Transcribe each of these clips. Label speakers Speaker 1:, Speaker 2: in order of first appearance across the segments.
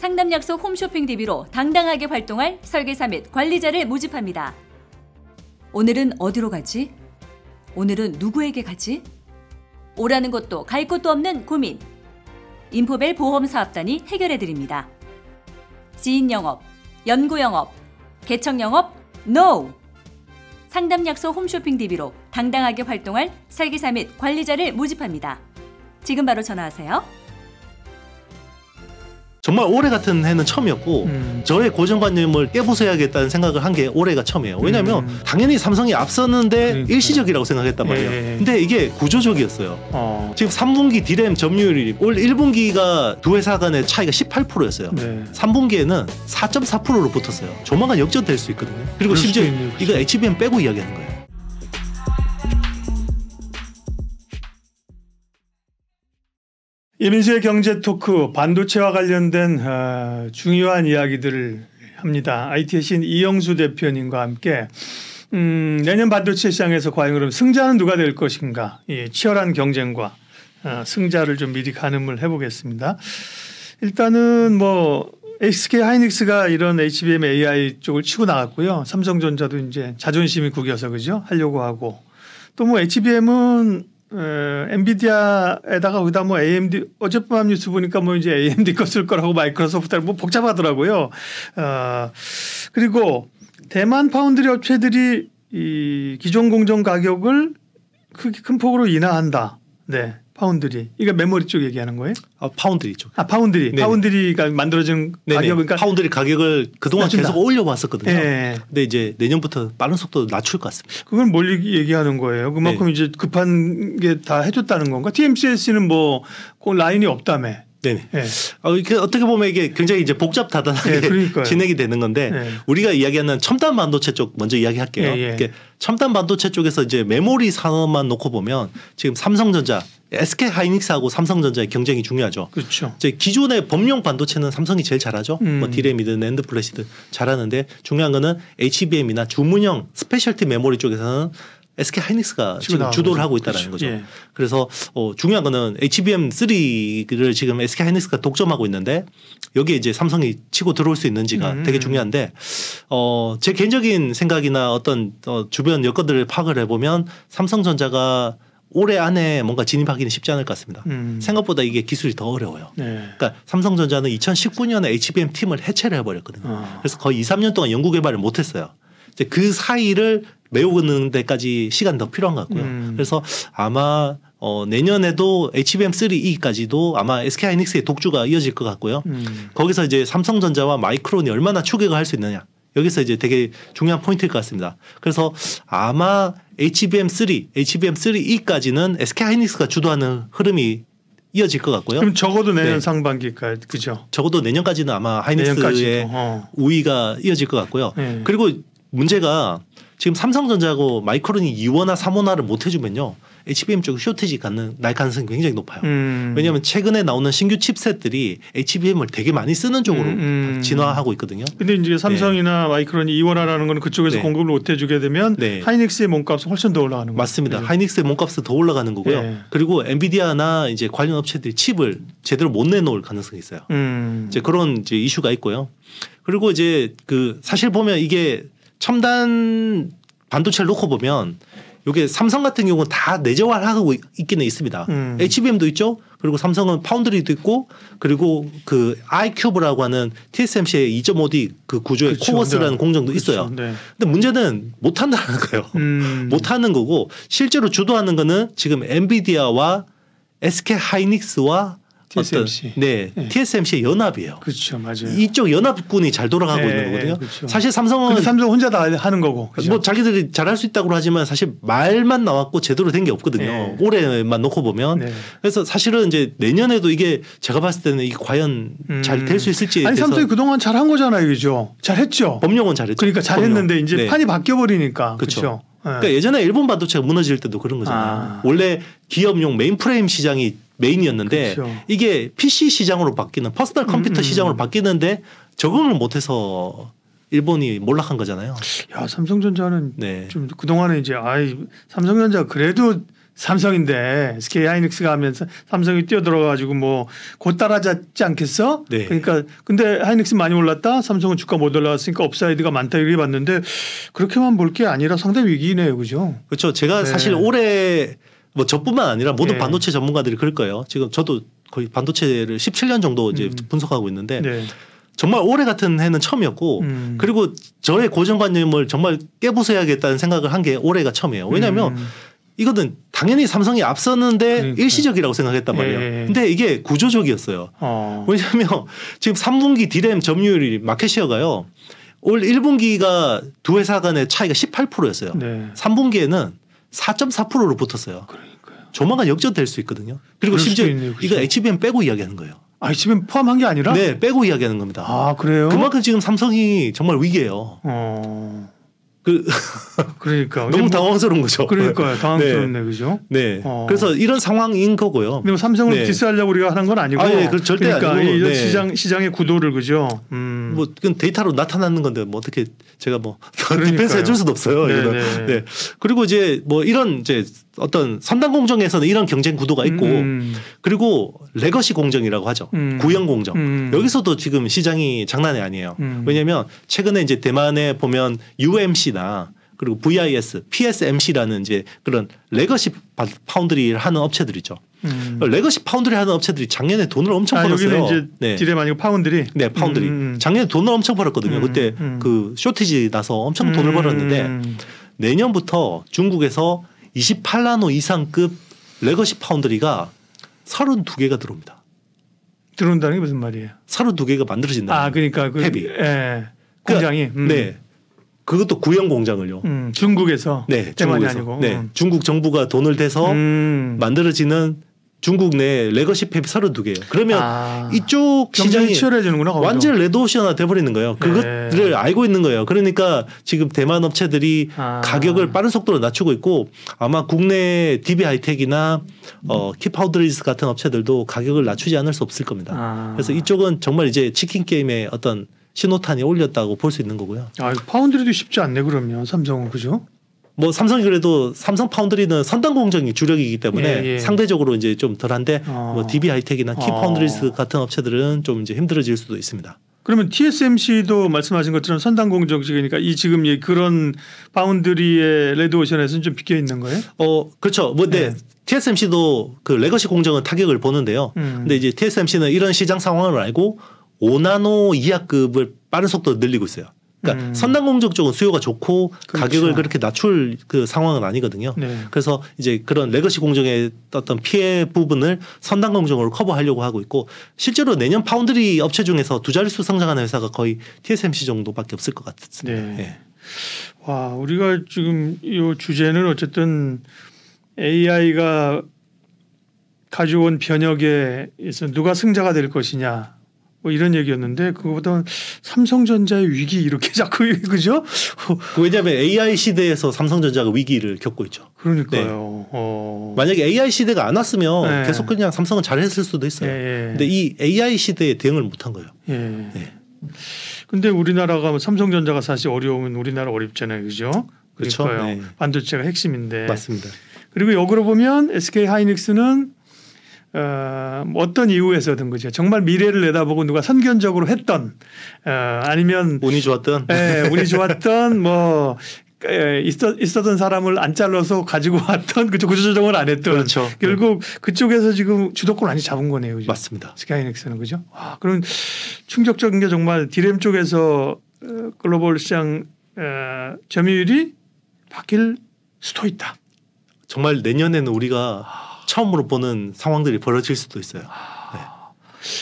Speaker 1: 상담 약속 홈쇼핑 DB로 당당하게 활동할 설계사 및 관리자를 모집합니다. 오늘은 어디로 가지? 오늘은 누구에게 가지? 오라는 것도 갈 곳도 없는 고민. 인포벨 보험사업단이 해결해드립니다. 지인 영업, 연구 영업, 개척 영업, NO! 상담 약속 홈쇼핑 DB로 당당하게 활동할 설계사 및 관리자를 모집합니다. 지금 바로 전화하세요.
Speaker 2: 정말 올해 같은 해는 처음이었고 저의 고정관념을 깨부숴야겠다는 생각을 한 게 올해가 처음이에요. 왜냐하면 당연히 삼성이 앞서는데 일시적이라고 생각했단 말이에요. 근데 이게 구조적이었어요. 지금 3분기 디램 점유율이 올 1분기가 두 회사 간의 차이가 18%였어요. 3분기에는 4.4%로 붙었어요. 조만간 역전될 수 있거든요. 그리고 심지어 이거 HBM 빼고 이야기하는 거예요.
Speaker 3: 이민수의 경제 토크, 반도체와 관련된 중요한 이야기들을 합니다. IT의 신 이영수 대표님과 함께 내년 반도체 시장에서 과연 그럼 승자는 누가 될 것인가, 치열한 경쟁과 승자를 좀 미리 가늠을 해보겠습니다. 일단은 뭐 SK 하이닉스가 이런 HBM AI 쪽을 치고 나갔고요. 삼성전자도 이제 자존심이 구겨서 그죠 하려고 하고, 또 뭐 HBM은 엔비디아에다가 거기다 뭐 AMD, 어젯밤 뉴스 보니까 뭐 이제 AMD 거 쓸 거라고 마이크로소프트 뭐 복잡하더라고요. 그리고 대만 파운드리 업체들이 이 기존 공정 가격을 큰 폭으로 인하한다. 네. 파운드리. 이거 메모리 쪽 얘기하는 거예요?
Speaker 2: 파운드리 쪽.
Speaker 3: 파운드리.
Speaker 2: 네네.
Speaker 3: 파운드리가 만들어진 가격. 그러니까
Speaker 2: 파운드리 가격을 그동안
Speaker 3: 낮춘다.
Speaker 2: 계속 올려왔었거든요.
Speaker 3: 네.
Speaker 2: 근데 이제 내년부터 빠른 속도로 낮출 것 같습니다.
Speaker 3: 그건 뭘 얘기하는 거예요? 그만큼 이제 급한 게 다 해줬다는 건가? TMCS는 뭐 그 라인이 없다며.
Speaker 2: 네네. 어떻게 보면 이게 굉장히 이제 복잡다단하게 진행이 되는 건데 우리가 이야기하는 첨단 반도체 쪽 먼저 이야기할게요. 첨단 반도체 쪽에서 이제 메모리 산업만 놓고 보면 지금 삼성전자, SK 하이닉스하고 삼성전자의 경쟁이 중요하죠.
Speaker 3: 그렇죠.
Speaker 2: 이제 기존의 범용 반도체는 삼성이 제일 잘하죠. 뭐 디램이든 낸드 플래시든 잘하는데 중요한 거는 HBM이나 주문형 스페셜티 메모리 쪽에서는 SK 하이닉스가 지금 주도를 하고 있다는 거죠. 그래서 중요한 거는 HBM3를 지금 SK 하이닉스가 독점하고 있는데 여기에 이제 삼성이 치고 들어올 수 있는지가 되게 중요한데 제 개인적인 생각이나 어떤 주변 여건들을 파악을 해보면 삼성전자가 올해 안에 뭔가 진입하기는 쉽지 않을 것 같습니다. 생각보다 이게 기술이 더 어려워요. 그러니까 삼성전자는 2019년에 HBM 팀을 해체를 해버렸거든요. 그래서 거의 2, 3년 동안 연구 개발을 못했어요. 이제 그 사이를 메우는 데까지 시간 더 필요한 것 같고요. 그래서 아마 내년에도 HBM3E까지도 아마 SK 하이닉스의 독주가 이어질 것 같고요. 거기서 이제 삼성전자와 마이크론이 얼마나 추격을 할 수 있느냐. 여기서 이제 되게 중요한 포인트일 것 같습니다. 그래서 아마 HBM3E까지는 SK 하이닉스가 주도하는 흐름이 이어질 것 같고요.
Speaker 3: 그럼 적어도 내년 상반기까지, 그죠?
Speaker 2: 적어도 내년까지는 아마 하이닉스의 우위가 이어질 것 같고요. 그리고 문제가 지금 삼성전자하고 마이크론이 2원화 3원화를 못 해주면요. HBM 쪽 쇼티지 날 가능성이 굉장히 높아요. 왜냐하면 최근에 나오는 신규 칩셋들이 HBM을 되게 많이 쓰는 쪽으로 진화하고 있거든요.
Speaker 3: 근데 이제 삼성이나 마이크론이 2원화라는 건 그쪽에서 공급을 못 해주게 되면 하이닉스의 몸값은 훨씬 더 올라가는 거죠.
Speaker 2: 맞습니다. 하이닉스의 몸값은 더 올라가는 거고요. 그리고 엔비디아나 이제 관련 업체들이 칩을 제대로 못 내놓을 가능성이 있어요. 이제 그런 이제 이슈가 있고요. 그리고 이제 사실 보면 이게 첨단 반도체를 놓고 보면 이게 삼성 같은 경우는 다 내재화하고 있기는 있습니다. HBM도 있죠. 그리고 삼성은 파운드리도 있고 그리고 그 iCube라고 하는 TSMC의 2.5D 그 구조의 코버스라는 공정도 있어요. 근데 문제는 못한다는 거예요. 못하는 거고 실제로 주도하는 거는 지금 엔비디아와 SK 하이닉스와
Speaker 3: TSMC.
Speaker 2: TSMC의 연합이에요.
Speaker 3: 그렇죠, 맞아요.
Speaker 2: 이쪽 연합군이 잘 돌아가고 있는 거거든요.
Speaker 3: 그렇죠.
Speaker 2: 사실 삼성은
Speaker 3: 삼성 혼자 다 하는 거고. 그렇죠?
Speaker 2: 뭐 자기들이 잘할 수 있다고 하지만 사실 말만 나왔고 제대로 된 게 없거든요. 올해만 놓고 보면. 그래서 사실은 이제 내년에도 이게 제가 봤을 때는 이게 과연 잘 될 수 있을지에
Speaker 3: 아니
Speaker 2: 대해서
Speaker 3: 삼성이 그동안 잘한 거잖아요, 그죠? 잘했죠.
Speaker 2: 법령은 잘했죠.
Speaker 3: 그러니까 잘했는데 이제 판이 바뀌어 버리니까.
Speaker 2: 그렇죠. 그러니까 예전에 일본 반도체가 무너질 때도 그런 거잖아요. 원래 기업용 메인프레임 시장이 메인이었는데 이게 PC 시장으로 바뀌는 퍼스널 컴퓨터 시장으로 바뀌는데 적응을 못해서 일본이 몰락한 거잖아요.
Speaker 3: 야, 삼성전자는 좀 그동안에 이제 삼성전자 그래도 삼성인데 SK 하이닉스가 하면서 삼성이 뛰어들어가지고 뭐 곧 따라잡지 않겠어?
Speaker 2: 네.
Speaker 3: 그러니까 근데 하이닉스 많이 올랐다. 삼성은 주가 못 올라왔으니까 업사이드가 많다 이렇게 봤는데 그렇게만 볼 게 아니라 상당히 위기네요, 그죠?
Speaker 2: 그렇죠. 제가
Speaker 3: 네.
Speaker 2: 사실 올해 뭐 저뿐만 아니라 모든
Speaker 3: 네.
Speaker 2: 반도체 전문가들이 그럴 거예요. 지금 저도 거의 반도체를 17년 정도 이제 분석하고 있는데
Speaker 3: 네.
Speaker 2: 정말 올해 같은 해는 처음이었고 그리고 저의 고정관념을 정말 깨부숴야겠다는 생각을 한 게 올해가 처음이에요. 왜냐하면 이거는 당연히 삼성이 앞섰는데
Speaker 3: 그러니까.
Speaker 2: 일시적이라고 생각했단 말이에요.
Speaker 3: 예.
Speaker 2: 근데 이게 구조적이었어요. 왜냐하면 지금 3분기 디램 점유율이 마켓시어가요. 올 1분기가 두 회사 간의 차이가 18%였어요.
Speaker 3: 네.
Speaker 2: 3분기에는 4.4%로 붙었어요.
Speaker 3: 그러니까요.
Speaker 2: 조만간 역전될 수 있거든요. 그리고
Speaker 3: 그럴
Speaker 2: 심지어
Speaker 3: 수도 있네요, 그렇죠?
Speaker 2: 이거 HBM 빼고 이야기하는 거예요.
Speaker 3: HBM 포함한 게 아니라?
Speaker 2: 네, 빼고 이야기하는 겁니다.
Speaker 3: 아 그래요?
Speaker 2: 그만큼 지금 삼성이 정말 위기예요.
Speaker 3: 그러니까
Speaker 2: 너무 당황스러운 거죠.
Speaker 3: 그러니까요. 당황스럽네, 그죠?
Speaker 2: 네. 그래서 이런 상황인 거고요.
Speaker 3: 근데 뭐 삼성을
Speaker 2: 네.
Speaker 3: 디스하려고 우리가 하는 건 아니고.
Speaker 2: 네, 절대
Speaker 3: 그러니까
Speaker 2: 아니고.
Speaker 3: 이
Speaker 2: 네.
Speaker 3: 시장의 구도를 그죠.
Speaker 2: 뭐 그건 데이터로 나타나는 건데 뭐 어떻게 제가 뭐
Speaker 3: 그러니까요.
Speaker 2: 디펜스 해줄 수도 없어요.
Speaker 3: 네,
Speaker 2: 이거는. 네. 그리고 이제 뭐 이런 이제 어떤 선단 공정에서는 이런 경쟁 구도가 있고 그리고 레거시 공정이라고 하죠. 구형 공정. 여기서도 지금 시장이 장난이 아니에요. 왜냐하면 최근에 이제 대만에 보면 UMC나 그리고 VIS, PSMC라는 이제 그런 레거시 파운드리를 하는 업체들이죠. 레거시 파운드리 하는 업체들이 작년에 돈을 엄청 벌었어요.
Speaker 3: 여기는 이제
Speaker 2: 네.
Speaker 3: 디램 아니고 파운드리.
Speaker 2: 네, 파운드리. 작년에 돈을 엄청 벌었거든요. 그때 그 쇼티지 나서 엄청 돈을 벌었는데 내년부터 중국에서 28나노 이상급 레거시 파운드리가 32개가 들어옵니다.
Speaker 3: 들어온다는 게 무슨 말이에요?
Speaker 2: 32개가 만들어진다.
Speaker 3: 그러니까 그
Speaker 2: 탭이.
Speaker 3: 예. 공장이.
Speaker 2: 네. 그것도 구형 공장을요.
Speaker 3: 중국에서.
Speaker 2: 네,
Speaker 3: 대만이
Speaker 2: 중국에서.
Speaker 3: 아니고.
Speaker 2: 네, 중국 정부가 돈을 대서 만들어지는 중국 내 레거시 팹이 32개예요. 그러면 이쪽 시장이
Speaker 3: 치열해지는구나.
Speaker 2: 완전 레드오션화 돼버리는 거예요. 그것들을 알고 있는 거예요. 그러니까 지금 대만 업체들이 가격을 빠른 속도로 낮추고 있고 아마 국내 DB 하이텍이나 키파우드리즈 같은 업체들도 가격을 낮추지 않을 수 없을 겁니다. 그래서 이쪽은 정말 이제 치킨 게임의 어떤 신호탄이 올렸다고 볼 수 있는 거고요.
Speaker 3: 파운드리도 쉽지 않네 그러면 삼성은 그죠?
Speaker 2: 뭐 삼성이 그래도 삼성 파운드리는 선단 공정이 주력이기 때문에 상대적으로 이제 좀 덜한데 뭐 DB 하이텍이나 키파운드리즈 같은 업체들은 좀 이제 힘들어질 수도 있습니다.
Speaker 3: 그러면 TSMC도 말씀하신 것처럼 선단 공정식이니까 이 지금 그런 파운드리의 레드오션에서는 좀 비껴 있는 거예요?
Speaker 2: 그렇죠. 뭐 네. TSMC도 그 레거시 공정은 타격을 보는데요. 근데 이제 TSMC는 이런 시장 상황을 알고 5나노 이하급을 빠른 속도로 늘리고 있어요. 그러니까 선단 공정 쪽은 수요가 좋고 가격을 그렇게 낮출 그 상황은 아니거든요.
Speaker 3: 네.
Speaker 2: 그래서 이제 그런 레거시 공정의 어떤 피해 부분을 선단 공정으로 커버하려고 하고 있고 실제로 내년 파운드리 업체 중에서 두 자릿수 성장하는 회사가 거의 TSMC 정도밖에 없을 것 같습니다.
Speaker 3: 네.
Speaker 2: 네.
Speaker 3: 와, 우리가 지금 이 주제는 어쨌든 AI가 가져온 변혁에 있어 누가 승자가 될 것이냐. 뭐 이런 얘기였는데 그거보다 삼성전자의 위기 이렇게 자꾸 그죠?
Speaker 2: 왜냐하면 AI 시대에서 삼성전자가 위기를 겪고 있죠.
Speaker 3: 그러니까요.
Speaker 2: 네. 만약에 AI 시대가 안 왔으면 계속 그냥 삼성은 잘했을 수도 있어요. 근데 이 AI 시대에 대응을 못한 거예요.
Speaker 3: 근데 우리나라가 삼성전자가 사실 어려우면 우리나라 어렵잖아요, 그죠?
Speaker 2: 그렇죠.
Speaker 3: 네. 반도체가 핵심인데.
Speaker 2: 맞습니다.
Speaker 3: 그리고 역으로 보면 SK 하이닉스는 어떤 이유에서든 그죠. 정말 미래를 내다보고 누가 선견적으로 했던 아니면
Speaker 2: 운이 좋았던,
Speaker 3: 운이 좋았던 뭐 있었던 사람을 안 잘라서 가지고 왔던 그쪽 구조조정을 안 했던
Speaker 2: 그렇죠.
Speaker 3: 결국 그쪽에서 지금 주도권 많이 잡은 거네요. 그죠?
Speaker 2: 맞습니다.
Speaker 3: SK 하이닉스는 그죠. 그럼 충격적인 게 정말 디램 쪽에서 글로벌 시장 점유율이 바뀔 수도 있다.
Speaker 2: 정말 내년에는 우리가 처음으로 보는 상황들이 벌어질 수도 있어요. 네.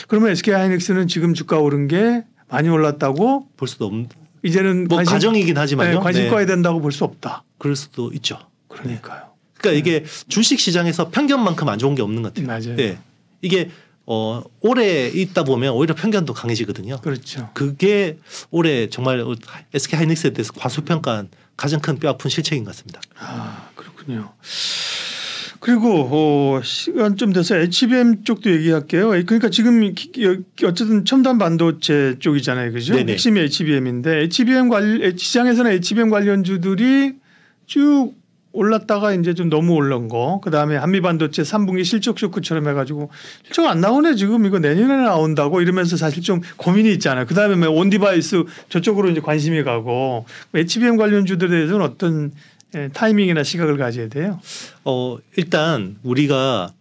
Speaker 3: 그러면 SK 하이닉스는 지금 주가 오른 게 많이 올랐다고
Speaker 2: 볼 수도 없는.
Speaker 3: 이제는
Speaker 2: 뭐 가정이긴 하지만요.
Speaker 3: 관심과야 된다고 볼 수 없다.
Speaker 2: 그럴 수도 있죠.
Speaker 3: 그러니까요.
Speaker 2: 그러니까 이게 주식 시장에서 편견만큼 안 좋은 게 없는 것 같아요.
Speaker 3: 맞아요.
Speaker 2: 네. 이게 오래 있다 보면 오히려 편견도 강해지거든요.
Speaker 3: 그렇죠.
Speaker 2: 그게 올해 정말 SK 하이닉스에 대해서 과소평가한 가장 큰 뼈아픈 실책인 것 같습니다.
Speaker 3: 그렇군요. 그리고 시간 좀 돼서 HBM 쪽도 얘기할게요. 그러니까 지금 어쨌든 첨단 반도체 쪽이잖아요, 그죠?
Speaker 2: 네네.
Speaker 3: 핵심이 HBM인데 HBM 시장에서는 HBM 관련주들이 쭉 올랐다가 이제 좀 너무 올른 거. 그다음에 한미반도체 3분기 실적 쇼크처럼 해가지고 실적 안 나오네 지금 이거 내년에 나온다고 이러면서 사실 좀 고민이 있잖아요. 그다음에 온 디바이스 저쪽으로 이제 관심이 가고 HBM 관련주들에 대해서는 어떤 타이밍이나 시각을 가져야 돼요.
Speaker 2: 일단 우리가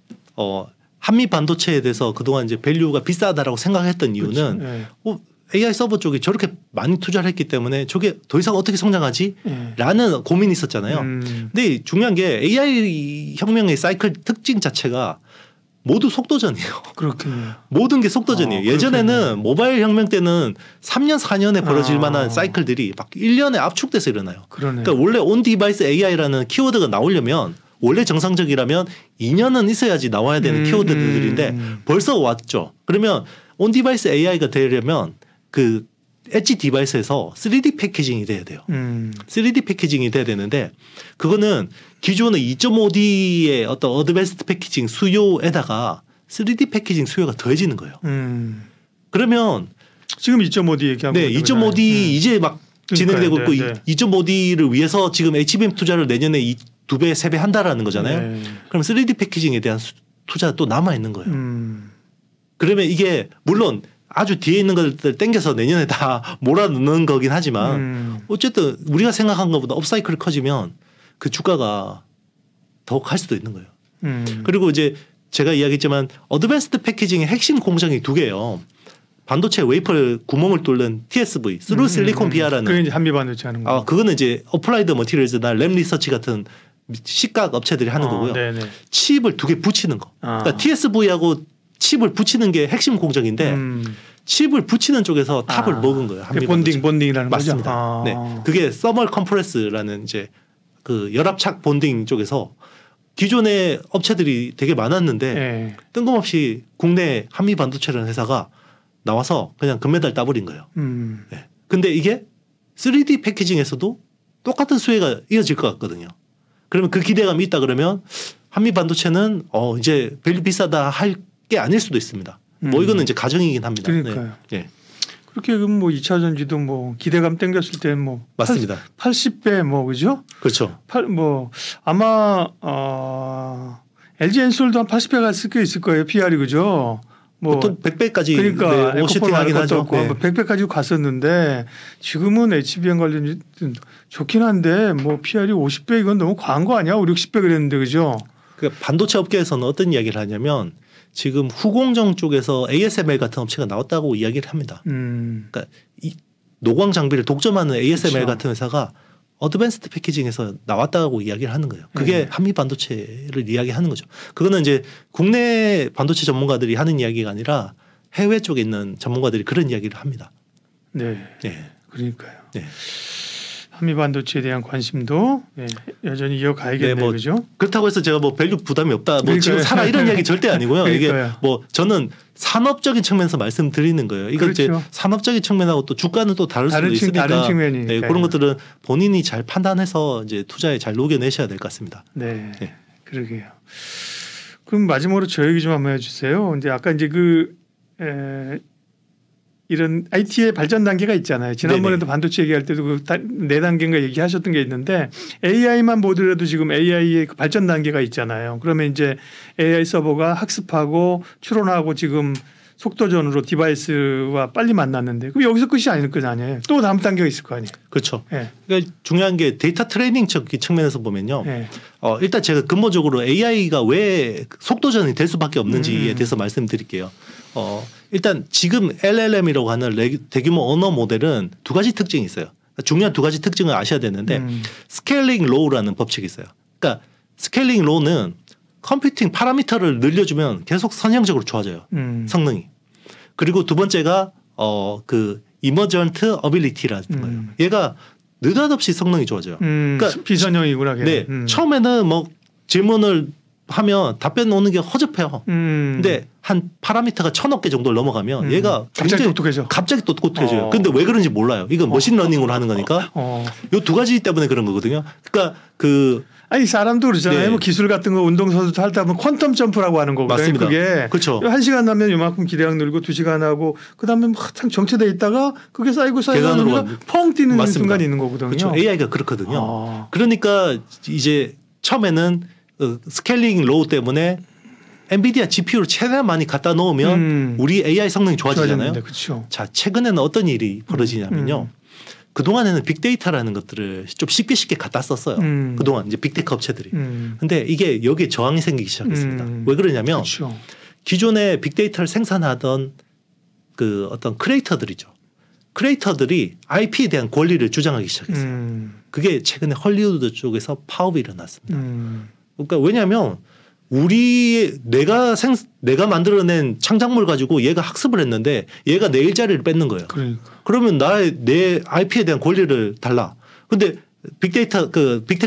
Speaker 2: 한미 반도체에 대해서 그동안 이제 밸류가 비싸다라고 생각했던 이유는 그렇죠. AI 서버 쪽이 저렇게 많이 투자를 했기 때문에 저게 더 이상 어떻게 성장하지? 라는 고민이 있었잖아요. 근데 중요한 게 AI 혁명의 사이클 특징 자체가 모두 속도전이에요.
Speaker 3: 그렇군요.
Speaker 2: 모든 게 속도전이에요. 예전에는 모바일 혁명 때는 3년 4년에 벌어질 만한 사이클들이 막 1년에 압축돼서 일어나요. 그러니까 원래 온 디바이스 AI라는 키워드가 나오려면 원래 정상적이라면 2년은 있어야지 나와야 되는 키워드들인데 벌써 왔죠. 그러면 온 디바이스 AI가 되려면 그 엣지 디바이스에서 3D 패키징이 돼야 돼요. 3D 패키징이 돼야 되는데 그거는 기존의 2.5D의 어떤 어드밴스드 패키징 수요에다가 3D 패키징 수요가 더해지는 거예요. 그러면
Speaker 3: 지금 2.5D 얘기하고
Speaker 2: 네, 2.5D 이제 막 진행되고 있고 2.5D를 위해서 지금 HBM 투자를 내년에 2배, 3배 한다라는 거잖아요. 그럼 3D 패키징에 대한 투자가 또 남아 있는 거예요. 그러면 이게 물론 아주 뒤에 있는 것들 땡겨서 내년에 다 몰아넣는 거긴 하지만 어쨌든 우리가 생각한 것보다 업사이클이 커지면 그 주가가 더 갈 수도 있는 거예요. 그리고 이제 제가 이야기했지만 어드밴스드 패키징의 핵심 공정이 두 개예요. 반도체 웨이퍼 구멍을 뚫는 TSV, 스루 실리콘 비아라는.
Speaker 3: 그게 이제 한미 반도체 하는 거.
Speaker 2: 그거는 이제 어플라이드 머티리얼즈나 램 리서치 같은 시각 업체들이 하는 거고요.
Speaker 3: 네네.
Speaker 2: 칩을 두 개 붙이는 거. 그러니까 TSV하고 칩을 붙이는 게 핵심 공정인데 칩을 붙이는 쪽에서 탑을 먹은 거예요.
Speaker 3: 본딩이라는
Speaker 2: 맞습니다.
Speaker 3: 거죠.
Speaker 2: 네, 그게 서멀 컴프레스라는 이제 그 열압착 본딩 쪽에서 기존의 업체들이 되게 많았는데 뜬금없이 국내 한미 반도체라는 회사가 나와서 그냥 금메달 따버린 거예요. 네. 근데 이게 3D 패키징에서도 똑같은 수혜가 이어질 것 같거든요. 그러면 그 기대감이 있다 그러면 한미 반도체는 이제 밸류 비싸다 할 게 아닐 수도 있습니다. 뭐 이거는 이제 가정이긴 합니다.
Speaker 3: 그러니까요.
Speaker 2: 네.
Speaker 3: 그렇게 뭐 2차 전지도 뭐 기대감 땡겼을 때는 뭐
Speaker 2: 맞습니다.
Speaker 3: 80배 뭐 그죠?
Speaker 2: 그렇죠.
Speaker 3: 뭐 아마 LG 엔솔도 한 80배 갔을 게 있을 거예요. PR이 그죠? 뭐
Speaker 2: 보통 100배까지
Speaker 3: 그러니까
Speaker 2: 오시팅 하긴 하죠.
Speaker 3: 네. 100배까지 갔었는데 지금은 HBM 관련 좋긴 한데 뭐 PR이 50배 이건 너무 과한 거 아니야? 5, 60배 그랬는데 그죠?
Speaker 2: 그 반도체 업계에서는 어떤 이야기를 하냐면 지금 후공정 쪽에서 ASML 같은 업체가 나왔다고 이야기를 합니다. 그러니까 이 노광 장비를 독점하는 ASML
Speaker 3: 그렇죠.
Speaker 2: 같은 회사가 어드밴스드 패키징에서 나왔다고 이야기를 하는 거예요. 그게 한미 반도체를 이야기하는 거죠. 그거는 이제 국내 반도체 전문가들이 하는 이야기가 아니라 해외 쪽에 있는 전문가들이 그런 이야기를 합니다.
Speaker 3: 네.
Speaker 2: 네.
Speaker 3: 그러니까요.
Speaker 2: 네.
Speaker 3: 한미 반도체에 대한 관심도 여전히 이어가야겠네요.
Speaker 2: 뭐
Speaker 3: 그죠?
Speaker 2: 그렇다고 해서 제가 뭐 밸류 부담이 없다. 뭐 지금 사라 이런 이야기 절대 아니고요. 이게 뭐 저는 산업적인 측면에서 말씀드리는 거예요. 이거
Speaker 3: 그렇죠.
Speaker 2: 이제 산업적인 측면하고 또 주가는 또 다를 수도 있으니까
Speaker 3: 다른 측면이니까.
Speaker 2: 네, 그런 것들은 본인이 잘 판단해서 이제 투자에 잘 녹여내셔야 될 것 같습니다.
Speaker 3: 네, 그러게요. 그럼 마지막으로 저 얘기 좀 한번 해주세요. 근데 아까 이제 이런 IT의 발전 단계가 있잖아요. 지난번에도 반도체 얘기할 때도 그 4단계인가 얘기하셨던 게 있는데 AI만 보더라도 지금 AI의 그 발전 단계가 있잖아요. 그러면 이제 AI 서버가 학습하고 추론하고 지금 속도전으로 디바이스와 빨리 만났는데 그럼 여기서 끝이 아닐 거 아니에요. 또 다음 단계가 있을 거 아니에요.
Speaker 2: 그렇죠. 그러니까 중요한 게 데이터 트레이닝 측면에서 보면요. 일단 제가 근본적으로 AI가 왜 속도전이 될 수밖에 없는지에 대해서 말씀드릴게요. 일단 지금 LLM이라고 하는 대규모 언어 모델은 두 가지 특징이 있어요. 중요한 두 가지 특징을 아셔야 되는데 스케일링 로우라는 법칙이 있어요. 그러니까 스케일링 로우는 컴퓨팅 파라미터를 늘려주면 계속 선형적으로 좋아져요. 성능이. 그리고 두 번째가 그 이머전트 어빌리티라는 거예요. 얘가 느닷없이 성능이 좋아져요.
Speaker 3: 그러니까 비선형이구나.
Speaker 2: 네. 처음에는 뭐 질문을 하면 답변 오는 게 허접해요. 근데 한 파라미터가 1000억 개 정도를 넘어가면 얘가
Speaker 3: 갑자기 똑똑해져.
Speaker 2: 갑자기 똑똑해져요. 근데 왜 그런지 몰라요. 이건 머신러닝으로 하는 거니까. 요 두 가지 때문에 그런 거거든요. 그러니까
Speaker 3: 아니 사람도 그러잖아요.
Speaker 2: 네.
Speaker 3: 뭐 기술 같은 거 운동선수도 할 때 하면 퀀텀 점프라고 하는 거거든요.
Speaker 2: 맞습니다.
Speaker 3: 그게
Speaker 2: 그렇죠.
Speaker 3: 1시간 하면 요만큼 기대학 늘고 2시간 하고 그다음에 한참 정체돼 있다가 그게 쌓이고 우리가 펑 뛰는
Speaker 2: 맞습니다.
Speaker 3: 순간이 있는 거거든요.
Speaker 2: 그렇죠. AI가 그렇거든요. 그러니까 이제 처음에는 스케일링 로우 때문에 엔비디아 GPU를 최대한 많이 갖다 놓으면 우리 AI 성능이 좋아지잖아요.
Speaker 3: 그렇죠.
Speaker 2: 자, 최근에는 어떤 일이 벌어지냐면요. 그동안에는 빅데이터라는 것들을 좀 쉽게 갖다 썼어요. 그동안 이제 빅테크 업체들이. 근데 이게 여기에 저항이 생기기 시작했습니다. 왜 그러냐면
Speaker 3: 그렇죠.
Speaker 2: 기존에 빅데이터를 생산하던 그 어떤 크리에이터들이죠. 크리에이터들이 IP에 대한 권리를 주장하기 시작했어요. 그게 최근에 헐리우드 쪽에서 파업이 일어났습니다. 그러니까 왜냐하면 내가 만들어낸 창작물 가지고 얘가 학습을 했는데 얘가 내 일자리를 뺏는 거예요. 그러면 내 IP에 대한 권리를 달라. 근데 빅테크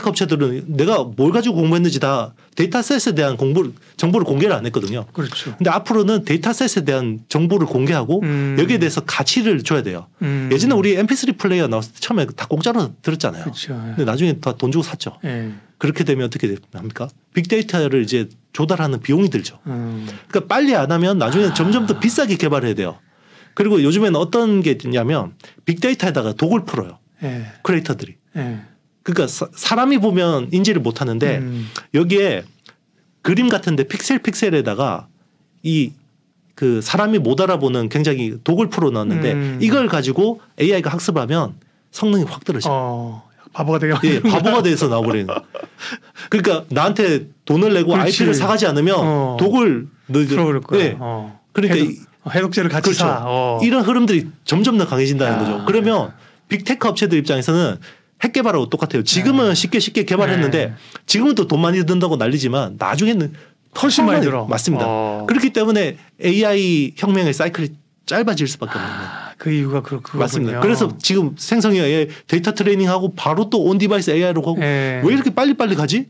Speaker 2: 업체들은 내가 뭘 가지고 공부했는지 다 데이터셋에 대한 정보를 공개를 안 했거든요.
Speaker 3: 그렇죠.
Speaker 2: 근데 앞으로는 데이터셋에 대한 정보를 공개하고 여기에 대해서 가치를 줘야 돼요. 예전에 우리 MP3 플레이어 나왔을 때 처음에 다 공짜로 들었잖아요.
Speaker 3: 그렇죠.
Speaker 2: 근데 나중에 다 돈 주고 샀죠. 그렇게 되면 어떻게 됩니까? 빅데이터를 이제 조달하는 비용이 들죠. 그러니까 빨리 안 하면 나중에 점점 더 비싸게 개발해야 돼요. 그리고 요즘에는 어떤 게 있냐면 빅데이터에다가 독을 풀어요. 크리에이터들이. 그러니까 사람이 보면 인지를 못 하는데 여기에 그림 같은데 픽셀에다가 그 사람이 못 알아보는 굉장히 독을 풀어 놨는데 이걸 가지고 AI가 학습하면 성능이 확 떨어져요.
Speaker 3: 바보가 되게
Speaker 2: 예, 바보가 돼서 나와버리는. 그러니까 나한테 돈을 내고
Speaker 3: 그렇지.
Speaker 2: IP를 사가지 않으면 독을
Speaker 3: 풀어버릴 거야.
Speaker 2: 예. 그러니까
Speaker 3: 해독제를 같이
Speaker 2: 그렇죠.
Speaker 3: 사.
Speaker 2: 이런 흐름들이 점점 더 강해진다는 거죠. 그러면 빅테크 업체들 입장에서는 핵 개발하고 똑같아요. 지금은 쉽게 개발했는데 지금은 또 돈 많이 든다고 난리지만 나중에는
Speaker 3: 훨씬 많이 들어.
Speaker 2: 맞습니다. 그렇기 때문에 AI 혁명의 사이클이 짧아질 수밖에 없는 거예요.
Speaker 3: 그 이유가 그렇군요.
Speaker 2: 맞습니다. 그래서 지금 생성형 AI 데이터 트레이닝하고 바로 또 온 디바이스 AI로 가고 왜 이렇게 빨리 가지?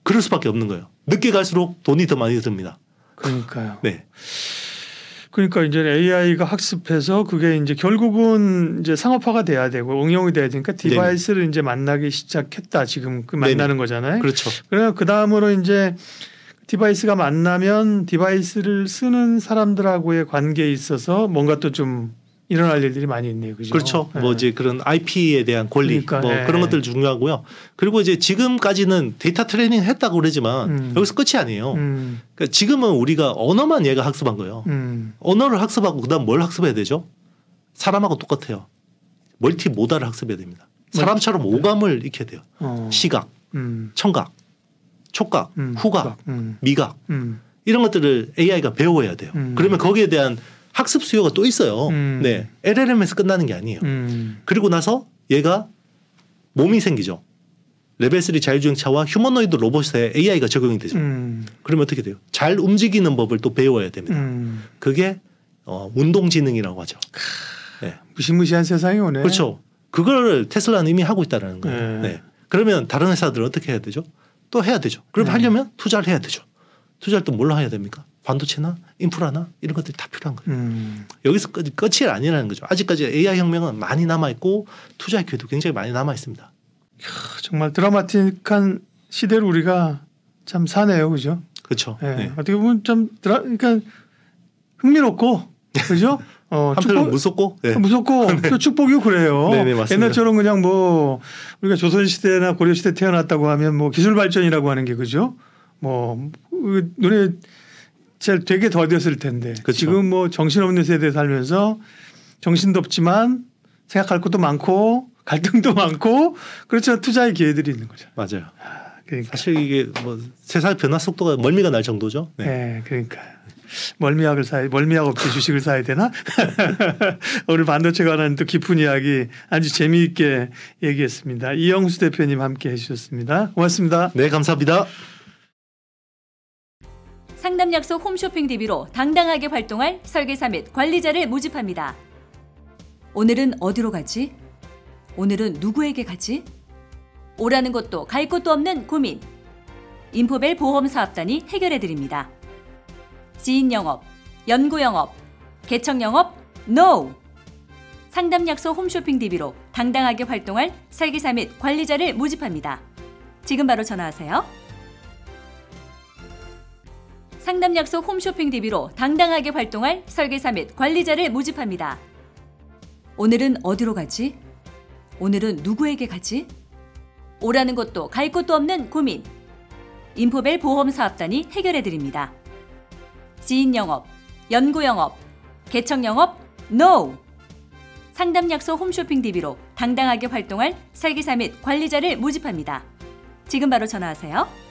Speaker 2: 그럴 수밖에 없는 거예요. 늦게 갈수록 돈이 더 많이 듭니다.
Speaker 3: 그러니까요.
Speaker 2: 네.
Speaker 3: 그러니까 이제 AI가 학습해서 그게 이제 결국은 이제 상업화가 돼야 되고 응용이 돼야 되니까 디바이스를 네네. 이제 만나기 시작했다. 지금 그 만나는 네네. 거잖아요.
Speaker 2: 그렇죠.
Speaker 3: 그래서 그 다음으로 이제 디바이스가 만나면 디바이스를 쓰는 사람들하고의 관계에 있어서 뭔가 또 좀 일어날 일들이 많이 있네요. 그죠?
Speaker 2: 그렇죠. 뭐 이제 그런 IP에 대한 권리 그러니까, 뭐 그런 것들 중요하고요. 그리고 이제 지금까지는 데이터 트레이닝 했다고 그러지만 여기서 끝이 아니에요. 그러니까 지금은 우리가 언어만 얘가 학습한 거예요. 언어를 학습하고 그다음 뭘 학습해야 되죠? 사람하고 똑같아요. 멀티 모달을 학습해야 됩니다. 사람처럼 오감을 익혀야 돼요. 시각, 청각, 촉각, 후각, 미각 이런 것들을 AI가 배워야 돼요. 그러면 거기에 대한 학습 수요가 또 있어요. 네, LLM에서 끝나는 게 아니에요. 그리고 나서 얘가 몸이 생기죠. 레벨 3 자율주행차와 휴머노이드 로봇에 AI가 적용이 되죠. 그러면 어떻게 돼요? 잘 움직이는 법을 또 배워야 됩니다. 그게 운동지능이라고 하죠.
Speaker 3: 네. 무시무시한 세상이 오네.
Speaker 2: 그렇죠. 그걸 테슬라는 이미 하고 있다는 거예요. 네. 그러면 다른 회사들은 어떻게 해야 되죠? 또 해야 되죠. 그럼 하려면 투자를 해야 되죠. 투자를 또 뭘로 해야 됩니까? 반도체나 인프라나 이런 것들이 다 필요한 거예요. 여기서 끝이 아니라는 거죠. 아직까지 AI 혁명은 많이 남아있고 투자의 기회도 굉장히 많이 남아있습니다.
Speaker 3: 정말 드라마틱한 시대를 우리가 참 사네요. 그죠?
Speaker 2: 그렇죠.
Speaker 3: 네. 네. 어떻게 보면 좀 그러니까 흥미롭고 그죠?
Speaker 2: 한편으로 무섭고 네.
Speaker 3: 무섭고 네. 축복이고 그래요.
Speaker 2: 네네, 맞습니다.
Speaker 3: 옛날처럼 그냥 뭐 우리가 조선시대나 고려시대 태어났다고 하면 뭐 기술 발전이라고 하는 게 그죠? 뭐 눈에 되게 더뎠을 텐데 그렇죠. 지금 뭐 정신없는 세대에 살면서 정신도 없지만 생각할 것도 많고 갈등도 많고 그렇죠. 투자의 기회들이 있는 거죠.
Speaker 2: 맞아요. 그러니까. 사실 이게 뭐 세상 변화 속도가 멀미가 날 정도죠.
Speaker 3: 네, 네 그러니까 멀미약 없이 주식을 사야 되나? 오늘 반도체 관한 또 깊은 이야기 아주 재미있게 얘기했습니다. 이영수 대표님 함께 해주셨습니다. 고맙습니다.
Speaker 2: 네, 감사합니다.
Speaker 1: 상담 약속 홈쇼핑 DB로 당당하게 활동할 설계사 및 관리자를 모집합니다. 오늘은 어디로 가지? 오늘은 누구에게 가지? 오라는 것도 갈 곳도 없는 고민. 인포벨 보험사업단이 해결해드립니다. 지인 영업, 연구 영업, 개척 영업, NO! 상담 약속 홈쇼핑 DB로 당당하게 활동할 설계사 및 관리자를 모집합니다. 지금 바로 전화하세요. 상담 약속 홈쇼핑 DB로 당당하게 활동할 설계사 및 관리자를 모집합니다. 오늘은 어디로 가지? 오늘은 누구에게 가지? 오라는 것도 갈 곳도 없는 고민. 인포벨 보험사업단이 해결해드립니다. 지인 영업, 연구 영업, 개척 영업, NO! 상담 약속 홈쇼핑 DB로 당당하게 활동할 설계사 및 관리자를 모집합니다. 지금 바로 전화하세요.